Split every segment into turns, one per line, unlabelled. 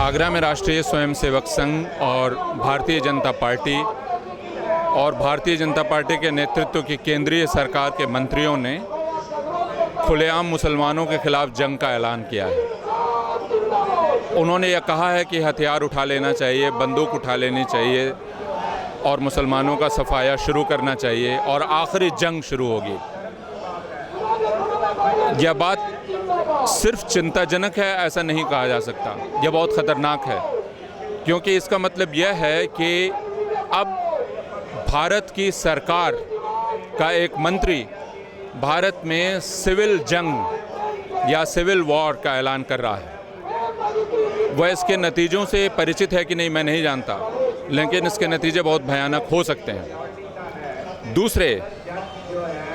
आगरा में राष्ट्रीय स्वयंसेवक संघ और भारतीय जनता पार्टी के नेतृत्व की केंद्रीय सरकार के मंत्रियों ने खुलेआम मुसलमानों के खिलाफ जंग का ऐलान किया है। उन्होंने यह कहा है कि हथियार उठा लेना चाहिए, बंदूक उठा लेनी चाहिए और मुसलमानों का सफाया शुरू करना चाहिए और आखिरी जंग शुरू होगी। यह बात सिर्फ चिंताजनक है ऐसा नहीं कहा जा सकता, यह बहुत ख़तरनाक है, क्योंकि इसका मतलब यह है कि अब भारत की सरकार का एक मंत्री भारत में सिविल जंग या सिविल वॉर का ऐलान कर रहा है। वह इसके नतीजों से परिचित है कि नहीं मैं नहीं जानता, लेकिन इसके नतीजे बहुत भयानक हो सकते हैं। दूसरे,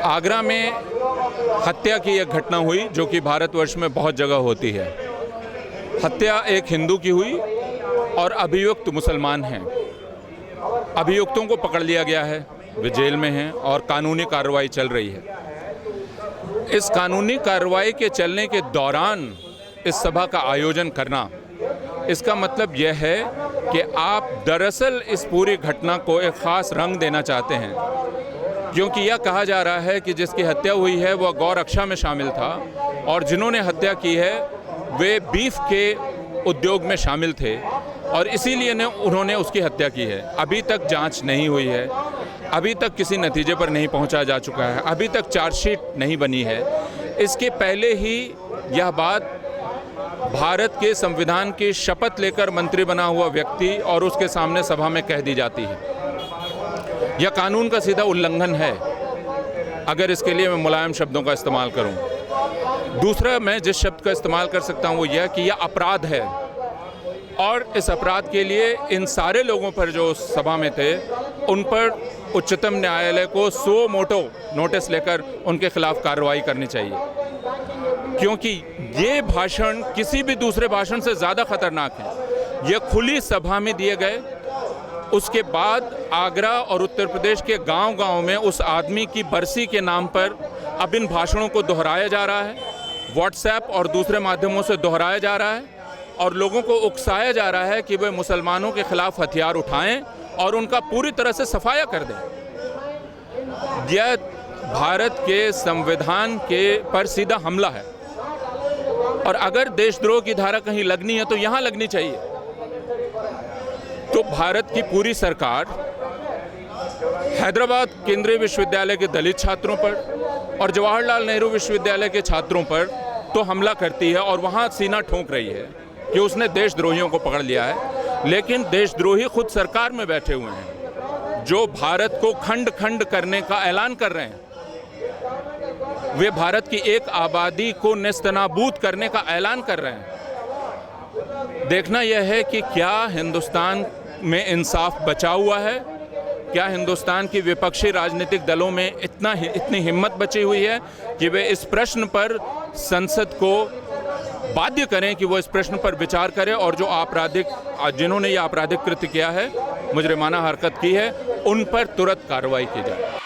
आगरा में हत्या की एक घटना हुई जो कि भारतवर्ष में बहुत जगह होती है। हत्या एक हिंदू की हुई और अभियुक्त मुसलमान हैं। अभियुक्तों को पकड़ लिया गया है, वे जेल में हैं और कानूनी कार्रवाई चल रही है। इस कानूनी कार्रवाई के चलने के दौरान इस सभा का आयोजन करना, इसका मतलब यह है कि आप दरअसल इस पूरी घटना को एक ख़ास रंग देना चाहते हैं, क्योंकि यह कहा जा रहा है कि जिसकी हत्या हुई है वह गौ रक्षा में शामिल था और जिन्होंने हत्या की है वे बीफ के उद्योग में शामिल थे और इसीलिए उन्होंने उसकी हत्या की है। अभी तक जांच नहीं हुई है, अभी तक किसी नतीजे पर नहीं पहुंचा जा चुका है, अभी तक चार्जशीट नहीं बनी है। इसके पहले ही यह बात भारत के संविधान की शपथ लेकर मंत्री बना हुआ व्यक्ति और उसके सामने सभा में कह दी जाती है। यह कानून का सीधा उल्लंघन है, अगर इसके लिए मैं मुलायम शब्दों का इस्तेमाल करूं। दूसरा, मैं जिस शब्द का इस्तेमाल कर सकता हूं वो यह कि यह अपराध है और इस अपराध के लिए इन सारे लोगों पर जो सभा में थे उन पर उच्चतम न्यायालय को सो मोटो नोटिस लेकर उनके खिलाफ कार्रवाई करनी चाहिए, क्योंकि ये भाषण किसी भी दूसरे भाषण से ज़्यादा खतरनाक है। ये खुली सभा में दिए गए, उसके बाद आगरा और उत्तर प्रदेश के गांव-गांव में उस आदमी की बरसी के नाम पर अब इन भाषणों को दोहराया जा रहा है, व्हाट्सएप और दूसरे माध्यमों से दोहराया जा रहा है और लोगों को उकसाया जा रहा है कि वे मुसलमानों के खिलाफ हथियार उठाएं और उनका पूरी तरह से सफाया कर दें। यह भारत के संविधान के पर सीधा हमला है और अगर देशद्रोह की धारा कहीं लगनी है तो यहाँ लगनी चाहिए। तो भारत की पूरी सरकार हैदराबाद केंद्रीय विश्वविद्यालय के दलित छात्रों पर और जवाहरलाल नेहरू विश्वविद्यालय के छात्रों पर तो हमला करती है और वहाँ सीना ठोंक रही है कि उसने देशद्रोहियों को पकड़ लिया है, लेकिन देशद्रोही खुद सरकार में बैठे हुए हैं जो भारत को खंड खंड करने का ऐलान कर रहे हैं। वे भारत की एक आबादी को नेस्तनाबूद करने का ऐलान कर रहे हैं। देखना यह है कि क्या हिंदुस्तान में इंसाफ बचा हुआ है, क्या हिंदुस्तान की विपक्षी राजनीतिक दलों में इतनी हिम्मत बची हुई है कि वे इस प्रश्न पर संसद को बाध्य करें कि वो इस प्रश्न पर विचार करें और जो जिन्होंने ये आपराधिक कृत्य किया है, मुजरिमाना हरकत की है, उन पर तुरंत कार्रवाई की जाए।